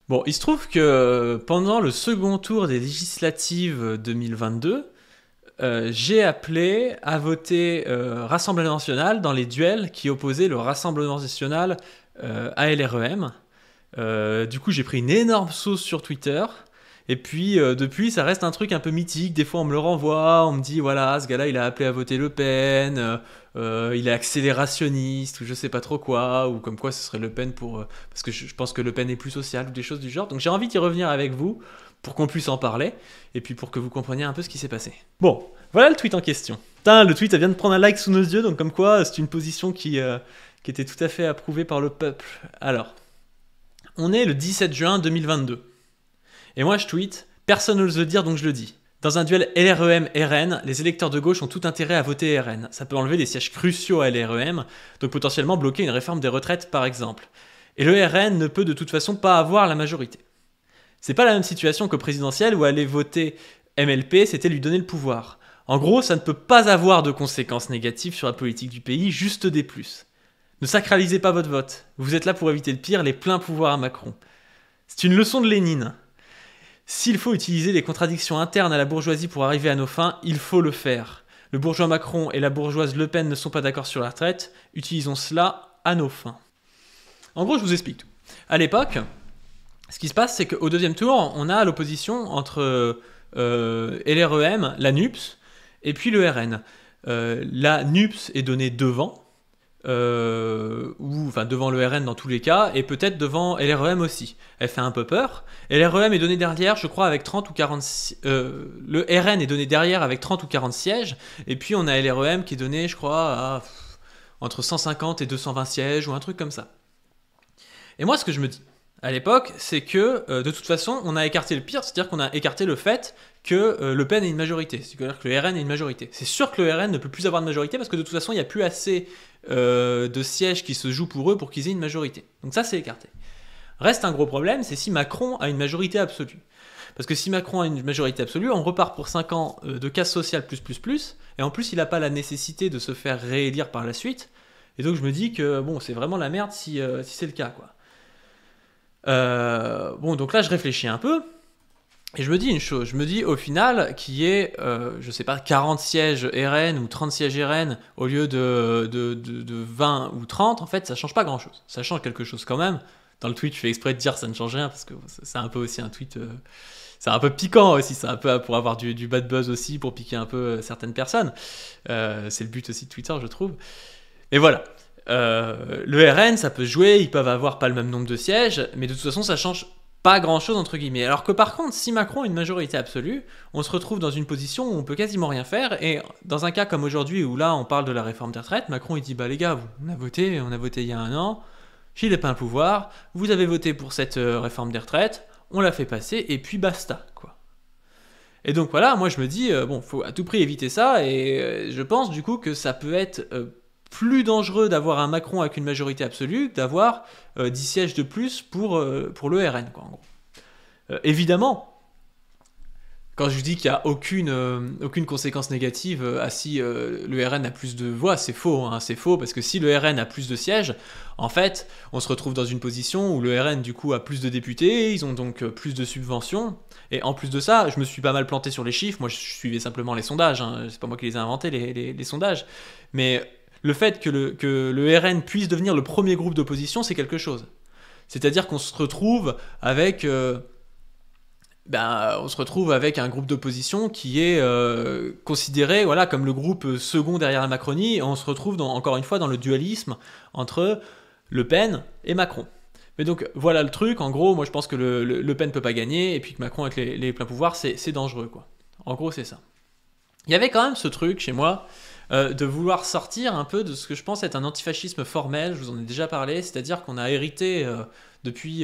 Bon, il se trouve que pendant le second tour des législatives 2022, j'ai appelé à voter Rassemblement National dans les duels qui opposaient le Rassemblement National à LREM. Du coup, j'ai pris une énorme sauce sur Twitter. Et puis, depuis, ça reste un truc un peu mythique. Des fois, on me le renvoie, on me dit, voilà, ce gars-là, il a appelé à voter Le Pen, il est accélérationniste, ou je sais pas trop quoi, ou comme quoi ce serait Le Pen pour... parce que je pense que Le Pen est plus social, ou des choses du genre. Donc j'ai envie d'y revenir avec vous, pour qu'on puisse en parler, et puis pour que vous compreniez un peu ce qui s'est passé. Bon, voilà le tweet en question. Putain, le tweet, ça vient de prendre un like sous nos yeux, donc comme quoi, c'est une position qui était tout à fait approuvée par le peuple. Alors, on est le 17 juin 2022. Et moi je tweet, personne n'ose le dire donc je le dis. Dans un duel LREM-RN, les électeurs de gauche ont tout intérêt à voter RN. Ça peut enlever des sièges cruciaux à LREM, donc potentiellement bloquer une réforme des retraites par exemple. Et le RN ne peut de toute façon pas avoir la majorité. C'est pas la même situation qu'au présidentiel où aller voter MLP, c'était lui donner le pouvoir. En gros, ça ne peut pas avoir de conséquences négatives sur la politique du pays, juste des plus. Ne sacralisez pas votre vote. Vous êtes là pour éviter le pire, les pleins pouvoirs à Macron. C'est une leçon de Lénine. S'il faut utiliser les contradictions internes à la bourgeoisie pour arriver à nos fins, il faut le faire. Le bourgeois Macron et la bourgeoise Le Pen ne sont pas d'accord sur la retraite, utilisons cela à nos fins. En gros, je vous explique tout. À l'époque, ce qui se passe, c'est qu'au deuxième tour, on a l'opposition entre LREM, la NUPS, et puis le RN. La NUPS est donnée devant, ou enfin devant le RN dans tous les cas, et peut-être devant LREM aussi. Elle fait un peu peur. LREM est donné derrière, je crois, avec 30 ou 40... le RN est donné derrière avec 30 ou 40 sièges, et puis on a LREM qui est donné, je crois, à entre 150 et 220 sièges, ou un truc comme ça. Et moi, ce que je me dis, à l'époque, c'est que, de toute façon, on a écarté le pire, c'est-à-dire qu'on a écarté le fait que Le Pen ait une majorité, c'est-à-dire que le RN ait une majorité. C'est sûr que le RN ne peut plus avoir de majorité, parce que de toute façon, il n'y a plus assez de sièges qui se jouent pour eux pour qu'ils aient une majorité. Donc ça, c'est écarté. Reste un gros problème, c'est si Macron a une majorité absolue. Parce que si Macron a une majorité absolue, on repart pour 5 ans de casse sociale plus, et en plus, il n'a pas la nécessité de se faire réélire par la suite. Et donc, je me dis que, bon, c'est vraiment la merde si c'est le cas, quoi. Bon, donc là, je réfléchis un peu. Et je me dis une chose, je me dis au final qu'il y ait, je sais pas, 40 sièges RN ou 30 sièges RN au lieu de 20 ou 30, en fait, ça change pas grand chose. Ça change quelque chose quand même. Dans le tweet, je fais exprès de dire que ça ne change rien parce que c'est un peu aussi un tweet. C'est un peu piquant aussi, c'est un peu pour avoir du bad buzz aussi, pour piquer un peu certaines personnes. C'est le but aussi de Twitter, je trouve. Et voilà. Le RN, ça peut jouer, ils peuvent avoir pas le même nombre de sièges, mais de toute façon, ça change pas grand chose entre guillemets. Alors que par contre, si Macron a une majorité absolue, on se retrouve dans une position où on peut quasiment rien faire. Et dans un cas comme aujourd'hui où là on parle de la réforme des retraites, Macron il dit bah les gars, on a voté il y a un an, Gilles n'est pas un pouvoir, vous avez voté pour cette réforme des retraites, on l'a fait passer et puis basta quoi. Et donc voilà, moi je me dis bon, faut à tout prix éviter ça et je pense du coup que ça peut être plus dangereux d'avoir un Macron avec une majorité absolue que d'avoir 10 sièges de plus pour le RN, quoi, en gros. Évidemment, quand je dis qu'il n'y a aucune conséquence négative à si le RN a plus de voix, c'est faux, hein, c'est faux, parce que si le RN a plus de sièges, en fait, on se retrouve dans une position où le RN, du coup, a plus de députés, ils ont donc plus de subventions, et en plus de ça, je me suis pas mal planté sur les chiffres, moi je suivais simplement les sondages, hein, c'est pas moi qui les ai inventés, les sondages, mais le fait que le RN puisse devenir le premier groupe d'opposition, c'est quelque chose. C'est-à-dire qu'on se retrouve avec... on se retrouve avec un groupe d'opposition qui est considéré voilà, comme le groupe second derrière la Macronie, et on se retrouve encore une fois dans le dualisme entre Le Pen et Macron. Mais donc voilà le truc, en gros, moi je pense que le Pen peut pas gagner, et puis que Macron avec les pleins pouvoirs, c'est dangereux, quoi. En gros, c'est ça. Il y avait quand même ce truc chez moi de vouloir sortir un peu de ce que je pense être un antifascisme formel, je vous en ai déjà parlé, c'est-à-dire qu'on a hérité depuis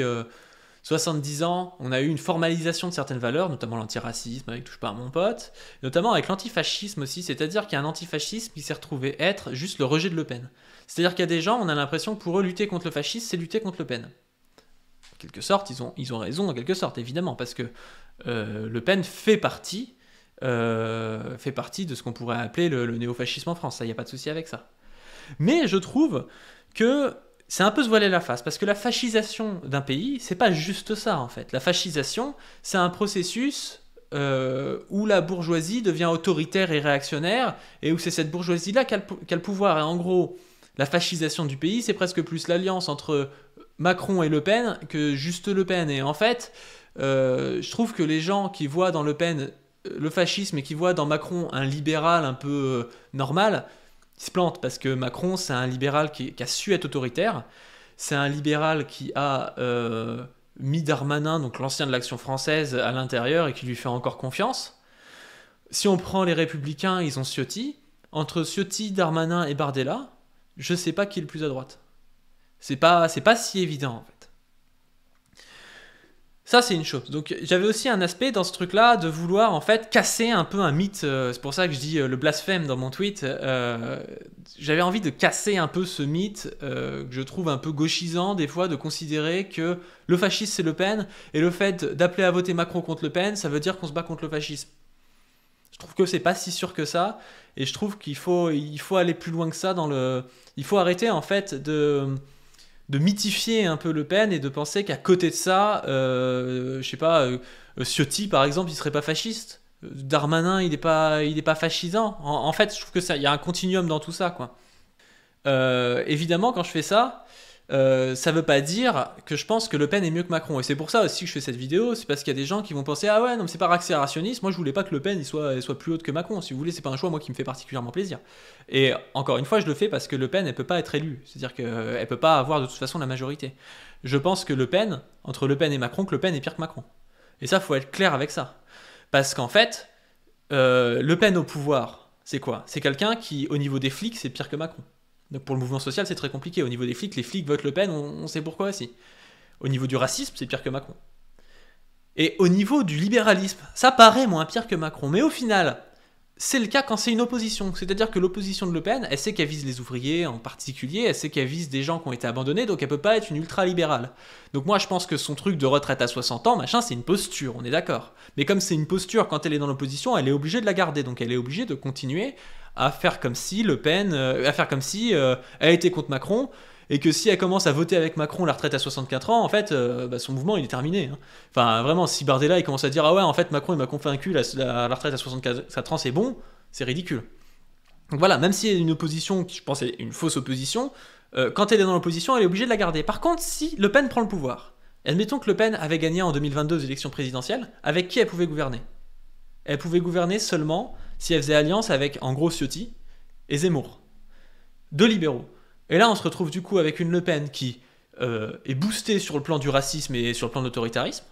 70 ans, on a eu une formalisation de certaines valeurs, notamment l'antiracisme avec Touche pas à mon pote, notamment avec l'antifascisme aussi, c'est-à-dire qu'il y a un antifascisme qui s'est retrouvé être juste le rejet de Le Pen. C'est-à-dire qu'il y a des gens, on a l'impression que pour eux, lutter contre le fascisme, c'est lutter contre Le Pen. En quelque sorte, ils ont raison, en quelque sorte, évidemment, parce que Le Pen fait partie de ce qu'on pourrait appeler le néofascisme en France, ça, il n'y a pas de souci avec ça. Mais je trouve que c'est un peu se voiler la face, parce que la fascisation d'un pays, c'est pas juste ça en fait. La fascisation, c'est un processus où la bourgeoisie devient autoritaire et réactionnaire, et où c'est cette bourgeoisie-là qui a le pouvoir. Et en gros, la fascisation du pays, c'est presque plus l'alliance entre Macron et Le Pen que juste Le Pen. Et en fait, je trouve que les gens qui voient dans Le Pen le fascisme et qui voient dans Macron un libéral un peu normal, il se plante parce que Macron, c'est un libéral qui a su être autoritaire. C'est un libéral qui a mis Darmanin, donc l'ancien de l'Action française, à l'intérieur et qui lui fait encore confiance. Si on prend les Républicains, ils ont Ciotti. Entre Ciotti, Darmanin et Bardella, je sais pas qui est le plus à droite. C'est pas si évident en fait. Ça, c'est une chose. Donc, j'avais aussi un aspect dans ce truc-là de vouloir, en fait, casser un peu un mythe. C'est pour ça que je dis le blasphème dans mon tweet. J'avais envie de casser un peu ce mythe que je trouve un peu gauchisant, des fois, de considérer que le fascisme, c'est Le Pen, et le fait d'appeler à voter Macron contre Le Pen, ça veut dire qu'on se bat contre le fascisme. Je trouve que c'est pas si sûr que ça, et je trouve qu'il faut aller plus loin que ça dans le... Il faut arrêter, en fait, de mythifier un peu Le Pen et de penser qu'à côté de ça, je sais pas, Ciotti par exemple, il serait pas fasciste. Darmanin, il est pas fascisant. En fait, je trouve que ça, il y a un continuum dans tout ça, quoi. Évidemment, quand je fais ça, ça veut pas dire que je pense que Le Pen est mieux que Macron. Et c'est pour ça aussi que je fais cette vidéo, c'est parce qu'il y a des gens qui vont penser ah ouais, non, mais c'est par accélérationniste. Moi, je voulais pas que Le Pen il soit plus haute que Macron. Si vous voulez, c'est pas un choix moi qui me fait particulièrement plaisir. Et encore une fois, je le fais parce que Le Pen, elle peut pas être élue. C'est-à-dire qu'elle peut pas avoir de toute façon la majorité. Je pense que Le Pen, entre Le Pen et Macron, que Le Pen est pire que Macron. Et ça, faut être clair avec ça. Parce qu'en fait, Le Pen au pouvoir, c'est quoi? C'est quelqu'un qui, au niveau des flics, c'est pire que Macron. Donc pour le mouvement social, c'est très compliqué. Au niveau des flics, les flics votent Le Pen, on sait pourquoi aussi. Au niveau du racisme, c'est pire que Macron. Et au niveau du libéralisme, ça paraît moins pire que Macron. Mais au final, c'est le cas quand c'est une opposition. C'est-à-dire que l'opposition de Le Pen, elle sait qu'elle vise les ouvriers en particulier, elle sait qu'elle vise des gens qui ont été abandonnés, donc elle peut pas être une ultra-libérale. Donc moi, je pense que son truc de retraite à 60 ans, machin, c'est une posture, on est d'accord. Mais comme c'est une posture, quand elle est dans l'opposition, elle est obligée de la garder. Donc elle est obligée de continuer à faire comme si Le Pen, elle était contre Macron, et que si elle commence à voter avec Macron la retraite à 64 ans, en fait, son mouvement il est terminé. Hein. Enfin, vraiment, si Bardella il commence à dire ah ouais, en fait, Macron il m'a convaincu, la retraite à 64 ans c'est bon, c'est ridicule. Donc voilà, même si elle est une opposition, qui je pense est une fausse opposition, quand elle est dans l'opposition, elle est obligée de la garder. Par contre, si Le Pen prend le pouvoir, admettons que Le Pen avait gagné en 2022 aux élections présidentielles, avec qui elle pouvait gouverner? Elle pouvait gouverner seulement si elle faisait alliance avec, en gros, Ciotti et Zemmour. Deux libéraux. Et là, on se retrouve du coup avec une Le Pen qui est boostée sur le plan du racisme et sur le plan de l'autoritarisme.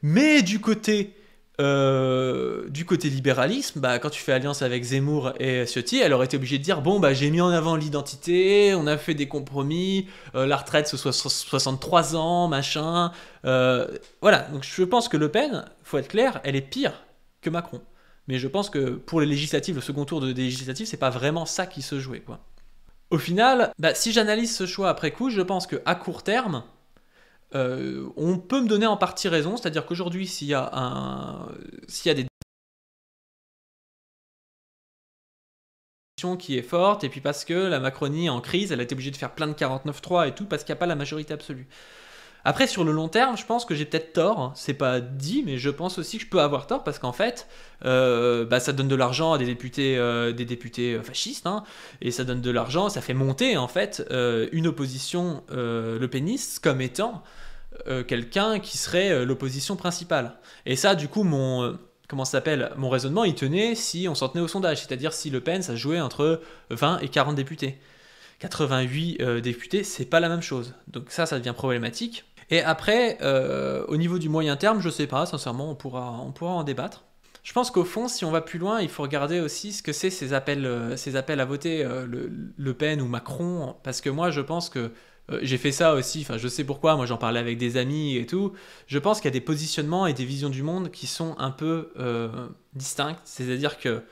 Mais du côté libéralisme, quand tu fais alliance avec Zemmour et Ciotti, elle aurait été obligée de dire bon, j'ai mis en avant l'identité, on a fait des compromis, la retraite ce soit 63 ans, machin. Voilà, donc je pense que Le Pen, faut être clair, elle est pire que Macron. Mais je pense que pour les législatives, le second tour des législatives, c'est pas vraiment ça qui se jouait, quoi. Au final, si j'analyse ce choix après coup, je pense qu'à court terme, on peut me donner en partie raison, c'est-à-dire qu'aujourd'hui, s'il y a des qui est forte, et puis parce que la Macronie est en crise, elle a été obligée de faire plein de 49.3 et tout, parce qu'il n'y a pas la majorité absolue. Après, sur le long terme, je pense que j'ai peut-être tort, hein. C'est pas dit, mais je pense aussi que je peux avoir tort, parce qu'en fait, ça donne de l'argent à des députés fascistes, hein, et ça donne de l'argent, ça fait monter, en fait, une opposition lepéniste comme étant quelqu'un qui serait l'opposition principale. Et ça, du coup, mon raisonnement, il tenait si on s'en tenait au sondage, c'est-à-dire si Le Pen, ça jouait entre 20 et 40 députés. 88 députés, c'est pas la même chose. Donc ça devient problématique. Et après, au niveau du moyen terme, je sais pas, sincèrement, on pourra en débattre. Je pense qu'au fond, si on va plus loin, il faut regarder aussi ce que c'est ces appels à voter Le Pen ou Macron, parce que moi, je pense que j'ai fait ça aussi, enfin je sais pourquoi, moi j'en parlais avec des amis et tout, je pense qu'il y a des positionnements et des visions du monde qui sont un peu distinctes, c'est-à-dire que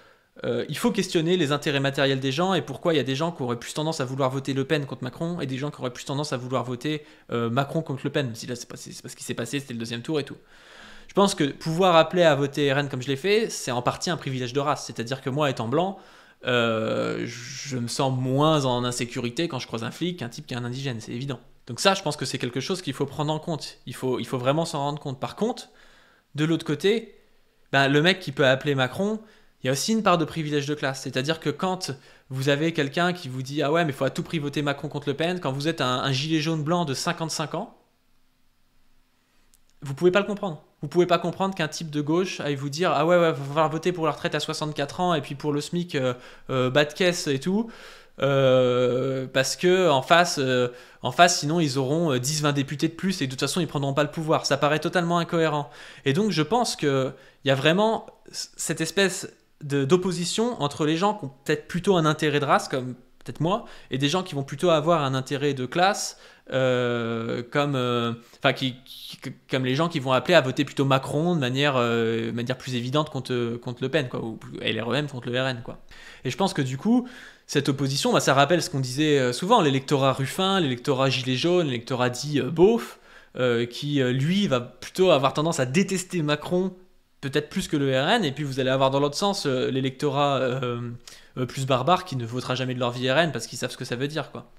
il faut questionner les intérêts matériels des gens et pourquoi il y a des gens qui auraient plus tendance à vouloir voter Le Pen contre Macron et des gens qui auraient plus tendance à vouloir voter Macron contre Le Pen, même si là c'est pas ce qui s'est passé, c'était le deuxième tour et tout. Je pense que pouvoir appeler à voter RN comme je l'ai fait, c'est en partie un privilège de race, c'est-à-dire que moi étant blanc, je me sens moins en insécurité quand je croise un flic qu'un type qui est un indigène, c'est évident. Donc ça, je pense que c'est quelque chose qu'il faut prendre en compte. Il faut vraiment s'en rendre compte. Par contre, de l'autre côté, ben, le mec qui peut appeler Macron, il y a aussi une part de privilège de classe. C'est-à-dire que quand vous avez quelqu'un qui vous dit « Ah ouais, mais il faut à tout prix voter Macron contre Le Pen », quand vous êtes un gilet jaune blanc de 55 ans, vous pouvez pas le comprendre. Vous pouvez pas comprendre qu'un type de gauche aille vous dire « Ah ouais, va falloir voter pour la retraite à 64 ans et puis pour le SMIC bas de caisse et tout ». Parce que en face, sinon ils auront 10-20 députés de plus et de toute façon ils prendront pas le pouvoir. Ça paraît totalement incohérent. Et donc je pense qu'il y a vraiment cette espèce d'opposition entre les gens qui ont peut-être plutôt un intérêt de race, comme peut-être moi, et des gens qui vont plutôt avoir un intérêt de classe, comme les gens qui vont appeler à voter plutôt Macron de manière plus évidente contre Le Pen, quoi, ou LREM contre le RN, quoi. Et je pense que du coup, cette opposition, bah, ça rappelle ce qu'on disait souvent, l'électorat Ruffin, l'électorat gilet jaune, l'électorat dit beauf, qui lui va plutôt avoir tendance à détester Macron, peut-être plus que le RN, et puis vous allez avoir dans l'autre sens l'électorat plus barbare qui ne votera jamais de leur vie RN parce qu'ils savent ce que ça veut dire, quoi.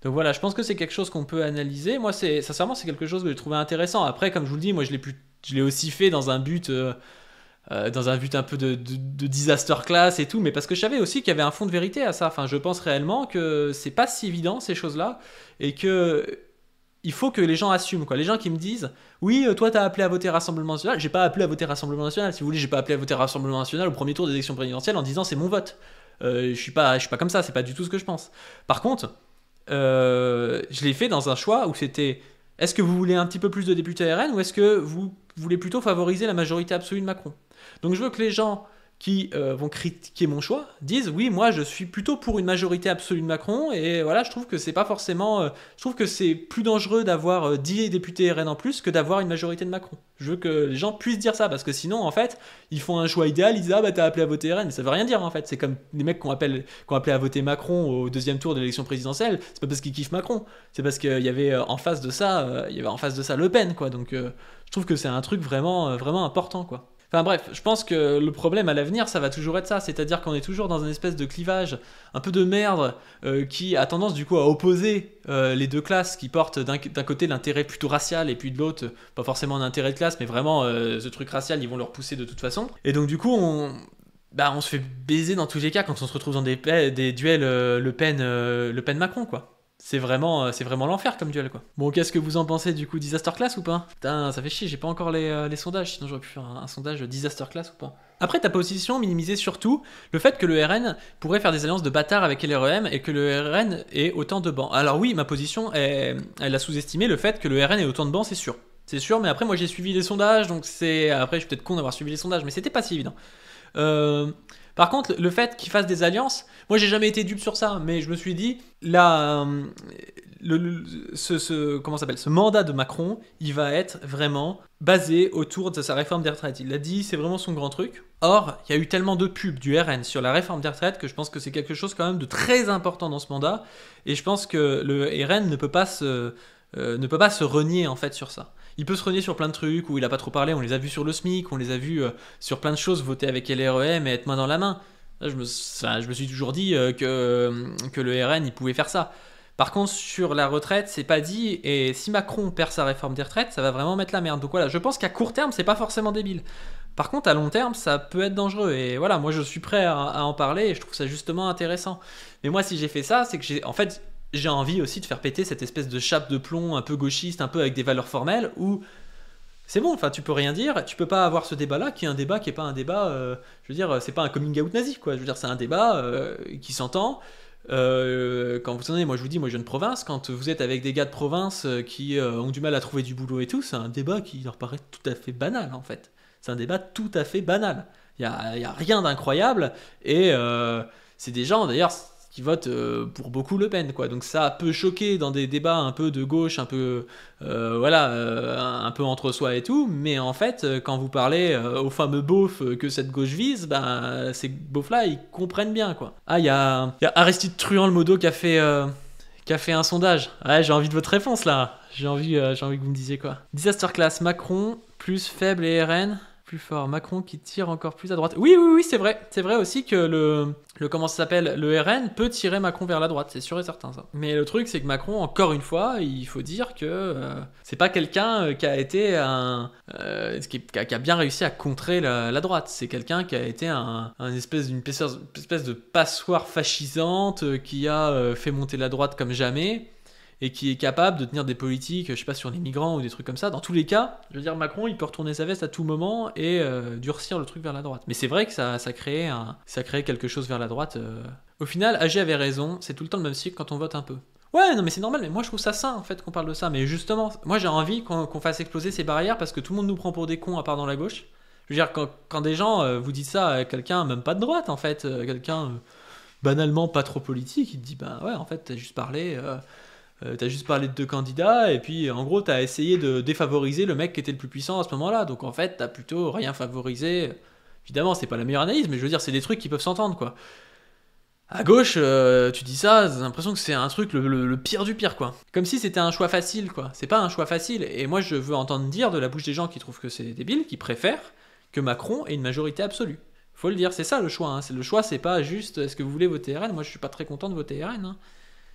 Donc voilà, je pense que c'est quelque chose qu'on peut analyser. Moi, sincèrement, c'est quelque chose que j'ai trouvé intéressant. Après, comme je vous le dis, moi, je l'ai aussi fait dans un but un peu de disaster class et tout, mais parce que je savais aussi qu'il y avait un fond de vérité à ça. Enfin, je pense réellement que c'est pas si évident, ces choses-là, et que il faut que les gens assument, quoi. Les gens qui me disent « Oui, toi, t'as appelé à voter Rassemblement National », j'ai pas appelé à voter Rassemblement National. Si vous voulez, j'ai pas appelé à voter Rassemblement National au premier tour des élections présidentielles en disant « C'est mon vote ». Je suis pas comme ça, c'est pas du tout ce que je pense. Par contre, je l'ai fait dans un choix où c'était est-ce que vous voulez un petit peu plus de députés RN ou est-ce que vous voulez plutôt favoriser la majorité absolue de Macron. Donc je veux que les gens qui vont critiquer mon choix disent oui, moi je suis plutôt pour une majorité absolue de Macron, et voilà, je trouve que c'est pas forcément je trouve que c'est plus dangereux d'avoir 10 députés RN en plus que d'avoir une majorité de Macron. Je veux que les gens puissent dire ça, parce que sinon en fait ils font un choix idéal, ils disent ah bah t'as appelé à voter RN, mais ça veut rien dire en fait. C'est comme les mecs qui ont appelé à voter Macron au deuxième tour de l'élection présidentielle, c'est pas parce qu'ils kiffent Macron, c'est parce qu'il y avait en face de ça Le Pen, quoi. Donc je trouve que c'est un truc vraiment vraiment important, quoi. Enfin bref, je pense que le problème à l'avenir, ça va toujours être ça, c'est-à-dire qu'on est toujours dans une espèce de clivage un peu de merde qui a tendance du coup à opposer les deux classes qui portent d'un côté l'intérêt plutôt racial et puis de l'autre, pas forcément un intérêt de classe, mais vraiment ce truc racial, ils vont le repousser de toute façon. Et donc du coup, on se fait baiser dans tous les cas quand on se retrouve dans des duels Le Pen-Macron, quoi. C'est vraiment l'enfer comme duel, quoi. Bon, qu'est-ce que vous en pensez du coup, Disaster Class ou pas? Putain, ça fait chier, j'ai pas encore les sondages, sinon j'aurais pu faire un sondage Disaster Class ou pas. Après, ta position minimisait surtout le fait que le RN pourrait faire des alliances de bâtards avec LREM et que le RN ait autant de bancs. Alors oui, ma position, elle a sous-estimé le fait que le RN ait autant de bancs, c'est sûr. C'est sûr, mais après, moi j'ai suivi les sondages, donc après, je suis peut-être con d'avoir suivi les sondages, mais c'était pas si évident. Par contre, le fait qu'ils fassent des alliances, moi j'ai jamais été dupe sur ça, mais je me suis dit, là, ce mandat de Macron, il va être vraiment basé autour de sa réforme des retraites. Il l'a dit, c'est vraiment son grand truc. Or, il y a eu tellement de pubs du RN sur la réforme des retraites que je pense que c'est quelque chose quand même de très important dans ce mandat, et je pense que le RN ne peut pas se renier en fait sur ça. Il peut se renier sur plein de trucs où il a pas trop parlé, on les a vus sur le SMIC, on les a vus sur plein de choses, voter avec LREM et être main dans la main. Là, je me suis toujours dit que le RN il pouvait faire ça. Par contre, sur la retraite, c'est pas dit, et si Macron perd sa réforme des retraites, ça va vraiment mettre la merde. Donc voilà, je pense qu'à court terme, c'est pas forcément débile. Par contre, à long terme, ça peut être dangereux, et voilà, moi je suis prêt à en parler, et je trouve ça justement intéressant. Mais moi, si j'ai fait ça, c'est que j'ai envie aussi de faire péter cette espèce de chape de plomb un peu gauchiste, un peu avec des valeurs formelles, où c'est bon, enfin tu peux rien dire, tu peux pas avoir ce débat-là, qui est un débat qui est pas un débat, je veux dire, c'est pas un coming out nazi, quoi. Je veux dire, c'est un débat qui s'entend. Quand vous savez, moi je vous dis, moi je viens de province, quand vous êtes avec des gars de province qui ont du mal à trouver du boulot et tout, c'est un débat qui leur paraît tout à fait banal, en fait. C'est un débat tout à fait banal. Il y a rien d'incroyable, et c'est des gens, d'ailleurs, qui votent pour beaucoup Le Pen, quoi. Donc ça peut choquer dans des débats un peu de gauche, un peu un peu entre soi et tout, mais en fait quand vous parlez aux fameux beaufs que cette gauche vise, ces beaufs là ils comprennent bien, quoi. Ah, il y a Aristide Truand-le-Modo qui a fait un sondage. Ouais, j'ai envie de votre réponse là. J'ai envie que vous me disiez quoi. Disaster Class, Macron plus faible et RN plus fort. Macron qui tire encore plus à droite. Oui, c'est vrai. C'est vrai aussi que comment ça s'appelle, le RN peut tirer Macron vers la droite, c'est sûr et certain ça. Mais le truc, c'est que Macron, encore une fois, il faut dire que c'est pas quelqu'un qui a été qui a bien réussi à contrer la droite. C'est quelqu'un qui a été une espèce de passoire fascisante qui a fait monter la droite comme jamais. Et qui est capable de tenir des politiques, je sais pas, sur les migrants ou des trucs comme ça. Dans tous les cas, je veux dire, Macron, il peut retourner sa veste à tout moment et durcir le truc vers la droite. Mais c'est vrai que ça crée quelque chose vers la droite. Au final, AG avait raison, c'est tout le temps le même cycle quand on vote un peu. Ouais, non mais c'est normal, mais moi je trouve ça sain en fait qu'on parle de ça. Mais justement, moi j'ai envie qu'on fasse exploser ces barrières parce que tout le monde nous prend pour des cons à part dans la gauche. Je veux dire, quand des gens vous disent ça à quelqu'un, même pas de droite en fait, quelqu'un banalement pas trop politique, il te dit bah ouais, en fait, t'as juste parlé de deux candidats, et puis en gros, t'as essayé de défavoriser le mec qui était le plus puissant à ce moment-là. Donc en fait, t'as plutôt rien favorisé. Évidemment, c'est pas la meilleure analyse, mais je veux dire, c'est des trucs qui peuvent s'entendre, quoi. À gauche, tu dis ça, j'ai l'impression que c'est un truc le pire du pire, quoi. Comme si c'était un choix facile, quoi. C'est pas un choix facile. Et moi, je veux entendre dire de la bouche des gens qui trouvent que c'est débile, qui préfèrent que Macron ait une majorité absolue. Faut le dire, c'est ça le choix. Hein. Le choix, c'est pas juste est-ce que vous voulez voter RN. Moi, je suis pas très content de voter RN. Hein.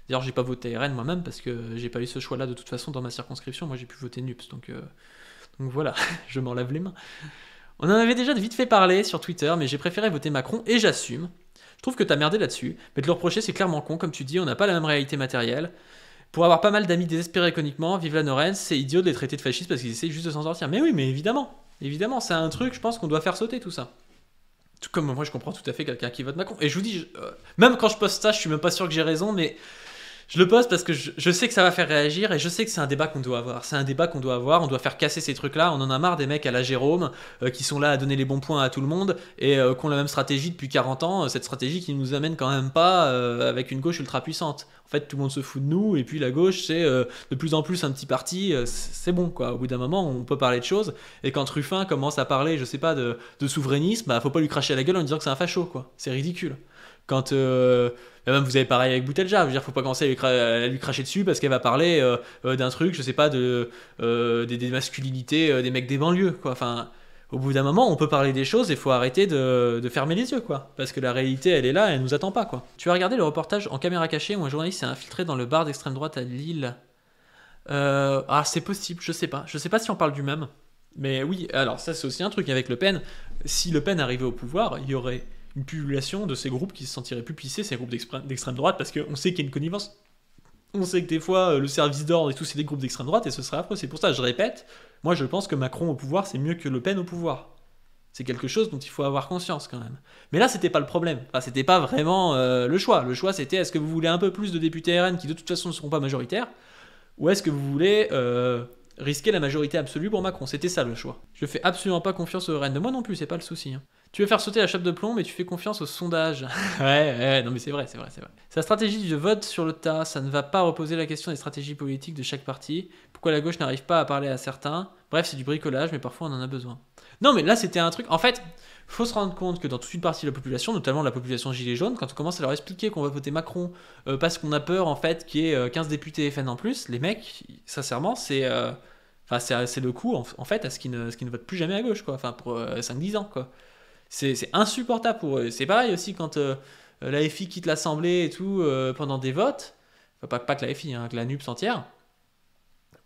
D'ailleurs, j'ai pas voté RN moi-même parce que j'ai pas eu ce choix-là de toute façon dans ma circonscription. Moi, j'ai pu voter NUPS. Donc voilà, je m'en lave les mains. On en avait déjà vite fait parler sur Twitter, mais j'ai préféré voter Macron et j'assume. Je trouve que t'as merdé là-dessus, mais de le reprocher, c'est clairement con. Comme tu dis, on n'a pas la même réalité matérielle. Pour avoir pas mal d'amis désespérés économiquement, vive la Noren, c'est idiot de les traiter de fascistes parce qu'ils essaient juste de s'en sortir. Mais oui, mais évidemment. Évidemment, c'est un truc, je pense qu'on doit faire sauter tout ça. Tout comme moi, je comprends tout à fait quelqu'un qui vote Macron. Et je vous dis, même quand je poste ça, je suis même pas sûr que j'ai raison, mais je le poste parce que je sais que ça va faire réagir et je sais que c'est un débat qu'on doit avoir. C'est un débat qu'on doit avoir, on doit faire casser ces trucs-là. On en a marre des mecs à la Jérôme qui sont là à donner les bons points à tout le monde et qui ont la même stratégie depuis 40 ans. Cette stratégie qui nous amène quand même pas avec une gauche ultra puissante. En fait, tout le monde se fout de nous et puis la gauche, c'est de plus en plus un petit parti. C'est bon, quoi. Au bout d'un moment, on peut parler de choses. Et quand Ruffin commence à parler, je sais pas, de souverainisme, bah faut pas lui cracher à la gueule en lui disant que c'est un facho, quoi. C'est ridicule. Quand même vous avez pareil avec Boutelja, je veux dire, faut pas commencer à lui cracher dessus parce qu'elle va parler d'un truc, je sais pas, des masculinités des mecs des banlieues, quoi. Enfin, au bout d'un moment, on peut parler des choses et il faut arrêter de fermer les yeux, quoi. Parce que la réalité, elle est là, elle nous attend pas, quoi. Tu as regardé le reportage en caméra cachée où un journaliste s'est infiltré dans le bar d'extrême droite à Lille. C'est possible, je sais pas. Je sais pas si on parle du même. Mais oui, alors ça c'est aussi un truc avec Le Pen. Si Le Pen arrivait au pouvoir, il y aurait une pullulation de ces groupes qui se sentiraient plus pissés, ces groupes d'extrême droite, parce qu'on sait qu'il y a une connivence. On sait que des fois, le service d'ordre et tout, c'est des groupes d'extrême droite, et ce serait affreux. C'est pour ça, je répète, moi je pense que Macron au pouvoir, c'est mieux que Le Pen au pouvoir. C'est quelque chose dont il faut avoir conscience quand même. Mais là, c'était pas le problème. Enfin, c'était pas vraiment le choix. Le choix, c'était est-ce que vous voulez un peu plus de députés RN qui de toute façon ne seront pas majoritaires, ou est-ce que vous voulez risquer la majorité absolue pour Macron? C'était ça le choix. Je fais absolument pas confiance au RN. De moi non plus, c'est pas le souci. Hein. Tu veux faire sauter la chape de plomb, mais tu fais confiance au sondage. ouais, non mais c'est vrai. Sa stratégie de vote sur le tas, ça ne va pas reposer la question des stratégies politiques de chaque parti. Pourquoi la gauche n'arrive pas à parler à certains? Bref, c'est du bricolage, mais parfois on en a besoin. Non mais là c'était un truc, en fait, faut se rendre compte que dans toute une partie de la population, notamment la population gilet jaune, quand on commence à leur expliquer qu'on va voter Macron parce qu'on a peur en fait qu'il y ait 15 députés FN en plus, les mecs, sincèrement, c'est le coup en fait à ce qu'ils ne votent plus jamais à gauche, quoi. Enfin pour 5-10 ans, quoi. C'est insupportable pour eux. C'est pareil aussi quand la FI quitte l'Assemblée et tout pendant des votes, enfin pas que la FI, hein, que la NUPS entière.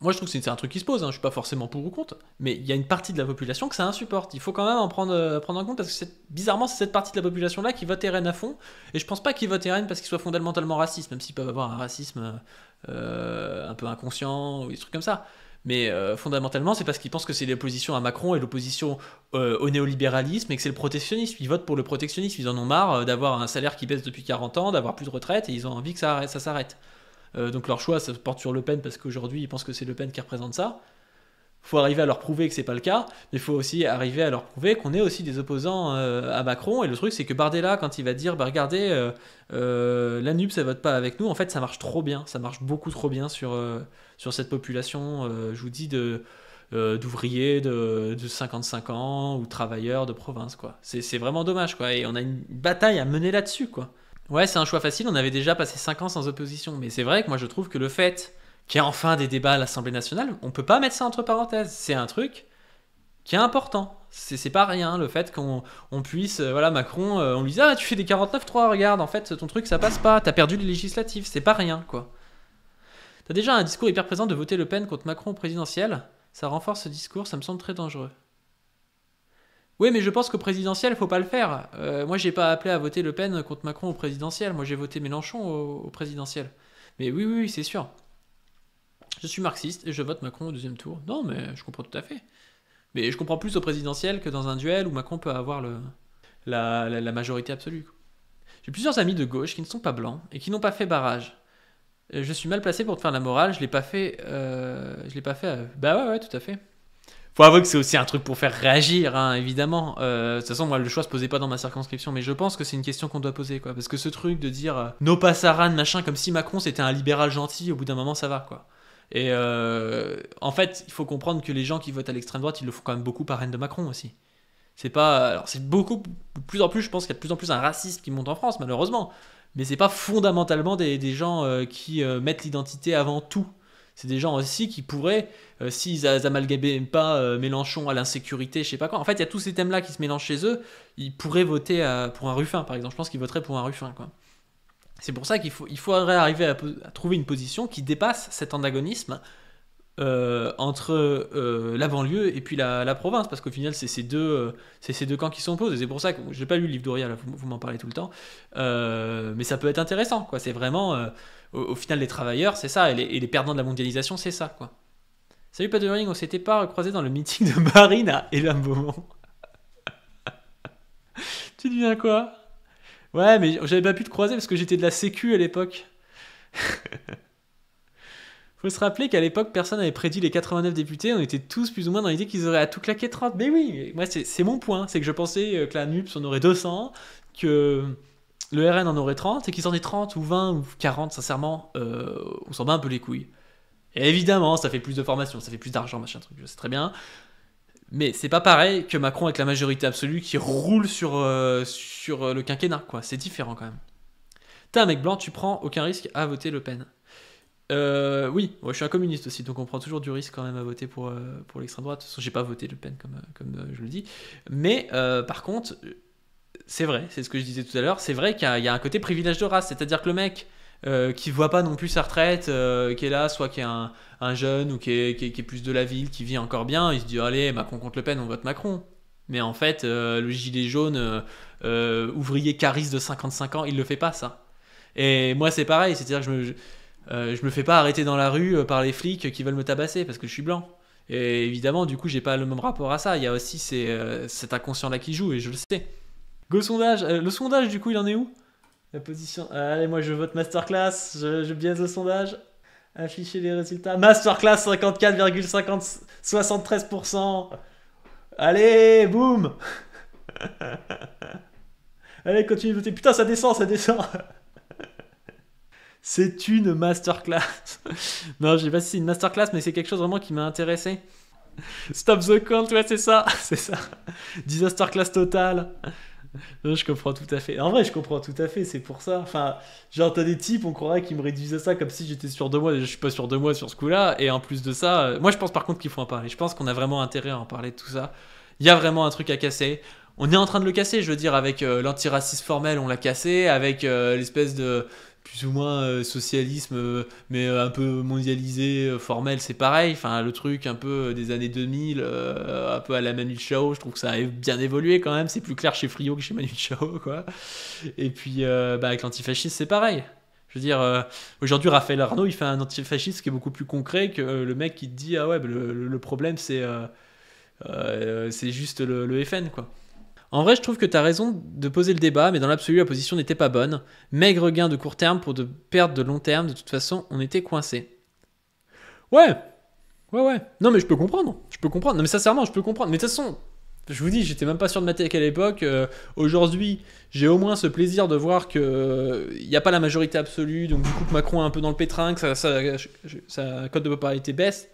Moi je trouve que c'est un truc qui se pose, hein. Je suis pas forcément pour ou contre, mais il y a une partie de la population que ça insupporte. Il faut quand même en prendre en compte parce que bizarrement c'est cette partie de la population là qui vote RN à fond, et je pense pas qu'ils votent RN parce qu'ils soient fondamentalement racistes, même s'ils peuvent avoir un racisme un peu inconscient ou des trucs comme ça. Mais fondamentalement, c'est parce qu'ils pensent que c'est l'opposition à Macron et l'opposition au néolibéralisme et que c'est le protectionnisme. Ils votent pour le protectionnisme. Ils en ont marre d'avoir un salaire qui baisse depuis 40 ans, d'avoir plus de retraite et ils ont envie que ça s'arrête. Donc leur choix, ça se porte sur Le Pen parce qu'aujourd'hui, ils pensent que c'est Le Pen qui représente ça. Il faut arriver à leur prouver que c'est pas le cas, mais il faut aussi arriver à leur prouver qu'on est aussi des opposants à Macron. Et le truc, c'est que Bardella, quand il va dire, bah regardez, la NUP, ça vote pas avec nous, en fait, ça marche trop bien, ça marche beaucoup trop bien sur cette population, je vous dis, d'ouvriers de 55 ans ou travailleurs de province, quoi. C'est vraiment dommage, quoi. Et on a une bataille à mener là-dessus, quoi. Ouais, c'est un choix facile, on avait déjà passé 5 ans sans opposition, mais c'est vrai que moi je trouve que le fait qu'il y ait enfin des débats à l'Assemblée nationale, on peut pas mettre ça entre parenthèses. C'est un truc qui est important. C'est pas rien le fait qu'on puisse, voilà, Macron, on lui dit ah tu fais des 49-3, regarde, en fait ton truc ça passe pas, t'as perdu les législatives, c'est pas rien quoi. T'as déjà un discours hyper présent de voter Le Pen contre Macron au présidentiel, ça renforce ce discours, ça me semble très dangereux. Oui, mais je pense qu'au présidentiel, faut pas le faire. Moi, j'ai pas appelé à voter Le Pen contre Macron au présidentiel. Moi, j'ai voté Mélenchon au présidentiel. Mais oui, oui, oui, c'est sûr. Je suis marxiste et je vote Macron au deuxième tour. Non, mais je comprends tout à fait. Mais je comprends plus au présidentiel que dans un duel où Macron peut avoir la majorité absolue. J'ai plusieurs amis de gauche qui ne sont pas blancs et qui n'ont pas fait barrage. Je suis mal placé pour te faire la morale. Je l'ai pas fait. Je l'ai pas fait. Bah ouais, ouais, tout à fait. Faut avouer que c'est aussi un truc pour faire réagir, hein, évidemment. De toute façon, moi, le choix se posait pas dans ma circonscription, mais je pense que c'est une question qu'on doit poser, quoi. Parce que ce truc de dire no passaran, machin, comme si Macron c'était un libéral gentil, au bout d'un moment, ça va, quoi. Et en fait, il faut comprendre que les gens qui votent à l'extrême droite, ils le font quand même beaucoup par haine de Macron aussi. C'est pas. Alors, c'est beaucoup. De plus en plus, je pense qu'il y a de plus en plus un racisme qui monte en France, malheureusement. Mais c'est pas fondamentalement des gens qui mettent l'identité avant tout. C'est des gens aussi qui pourraient, s'ils amalgamaient pas Mélenchon à l'insécurité, je sais pas quoi. En fait, il y a tous ces thèmes-là qui se mélangent chez eux. Ils pourraient voter pour un Ruffin, par exemple. Je pense qu'ils voteraient pour un Ruffin, quoi. C'est pour ça il faudrait arriver à trouver une position qui dépasse cet antagonisme entre la banlieue et puis la province, parce qu'au final, c'est ces deux camps qui s'opposent. Et c'est pour ça que j'ai pas lu le livre d'Auria, là, vous m'en parlez tout le temps. Mais ça peut être intéressant, quoi. C'est vraiment, au final, les travailleurs, c'est ça, et les perdants de la mondialisation, c'est ça, quoi. Salut Patering, on s'était pas croisé dans le meeting de Marine à Elam Beaumont. Tu deviens quoi? Ouais, mais j'avais pas pu te croiser parce que j'étais de la sécu à l'époque. Faut se rappeler qu'à l'époque, personne n'avait prédit les 89 députés. On était tous plus ou moins dans l'idée qu'ils auraient à tout claquer 30. Mais oui, moi, c'est mon point. C'est que je pensais que la NUPS en aurait 200, que le RN en aurait 30, et qu'ils en aient 30 ou 20 ou 40, sincèrement, on s'en bat un peu les couilles. Et évidemment, ça fait plus de formation, ça fait plus d'argent, machin truc, je sais très bien. Mais c'est pas pareil que Macron avec la majorité absolue qui roule sur le quinquennat, quoi. C'est différent quand même. T'es un mec blanc, tu prends aucun risque à voter Le Pen. Oui, moi, je suis un communiste aussi, donc on prend toujours du risque quand même à voter pour l'extrême droite. De toute façon, j'ai pas voté Le Pen comme je le dis. Mais par contre, c'est vrai, c'est ce que je disais tout à l'heure, c'est vrai qu'il y a un côté privilège de race, c'est-à-dire que le mec qui voit pas non plus sa retraite, qui est là, soit qui est un jeune ou qui est plus de la ville, qui vit encore bien, il se dit allez, Macron contre Le Pen, on vote Macron. Mais en fait, le gilet jaune, ouvrier cariste de 55 ans, il le fait pas ça. Et moi c'est pareil, c'est-à-dire que je me fais pas arrêter dans la rue par les flics qui veulent me tabasser parce que je suis blanc. Et évidemment, du coup, j'ai pas le même rapport à ça. Il y a aussi cet inconscient-là qui joue et je le sais. Go sondage. Le sondage, du coup, il en est où? La position. Allez, moi, je vote masterclass. Je biaise le sondage. Afficher les résultats. Masterclass 54,73%. Allez, boum. Allez, continue de voter. Putain, ça descend, ça descend. C'est une masterclass. Non, je sais pas si c'est une masterclass, mais c'est quelque chose vraiment qui m'a intéressé. Stop the count, ouais, c'est ça. C'est ça. Disaster class total. Non, je comprends tout à fait. En vrai, je comprends tout à fait, c'est pour ça. Enfin, genre, t'as des types, on croirait qu'ils me réduisaient ça comme si j'étais sûr de moi. Déjà, je suis pas sûr de moi sur ce coup-là. Et en plus de ça, moi, je pense par contre qu'il faut en parler. Je pense qu'on a vraiment intérêt à en parler de tout ça. Il y a vraiment un truc à casser. On est en train de le casser, je veux dire, avec l'antiracisme formel, on l'a cassé. Avec l'espèce de plus ou moins socialisme, mais un peu mondialisé, formel, c'est pareil. Enfin, le truc un peu des années 2000, un peu à la Manu Chao, je trouve que ça a bien évolué quand même. C'est plus clair chez Friot que chez Manu Chao, quoi. Et puis, avec l'antifascisme, c'est pareil. Je veux dire, aujourd'hui, Raphaël Arnaud, il fait un antifascisme qui est beaucoup plus concret que le mec qui te dit ah ouais, bah, le problème, c'est juste le FN, quoi. En vrai, je trouve que t'as raison de poser le débat, mais dans l'absolu, la position n'était pas bonne. Maigre gain de court terme pour de pertes de long terme, de toute façon, on était coincé. Ouais, ouais. Non, mais je peux comprendre. Non, mais sincèrement, je peux comprendre. Mais de toute façon, je vous dis, j'étais même pas sûr de ma tech à l'époque. Aujourd'hui, j'ai au moins ce plaisir de voir que il n'y a pas la majorité absolue, donc du coup, que Macron est un peu dans le pétrin, que sa cote de popularité baisse.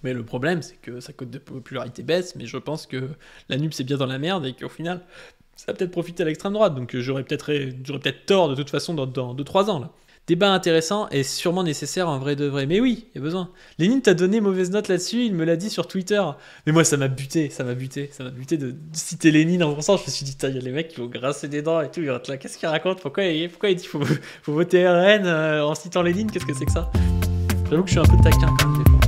Mais le problème, c'est que sa cote de popularité baisse, mais je pense que la NUPS est bien dans la merde et qu'au final, ça va peut-être profiter à l'extrême droite. Donc j'aurais peut-être tort de toute façon dans 2-3 ans. Là. Débat intéressant et sûrement nécessaire en vrai de vrai. Mais oui, il y a besoin. Lénine t'a donné mauvaise note là-dessus, il me l'a dit sur Twitter. Mais moi, ça m'a buté de citer Lénine en pensant. Je me suis dit, il y a les mecs qui vont grincer des dents et tout. Ils vont être là, qu'est-ce qu'il raconte, pourquoi il dit faut voter RN en citant Lénine? Qu'est-ce que c'est que ça? J'avoue que je suis un peu taquin quand même des fois.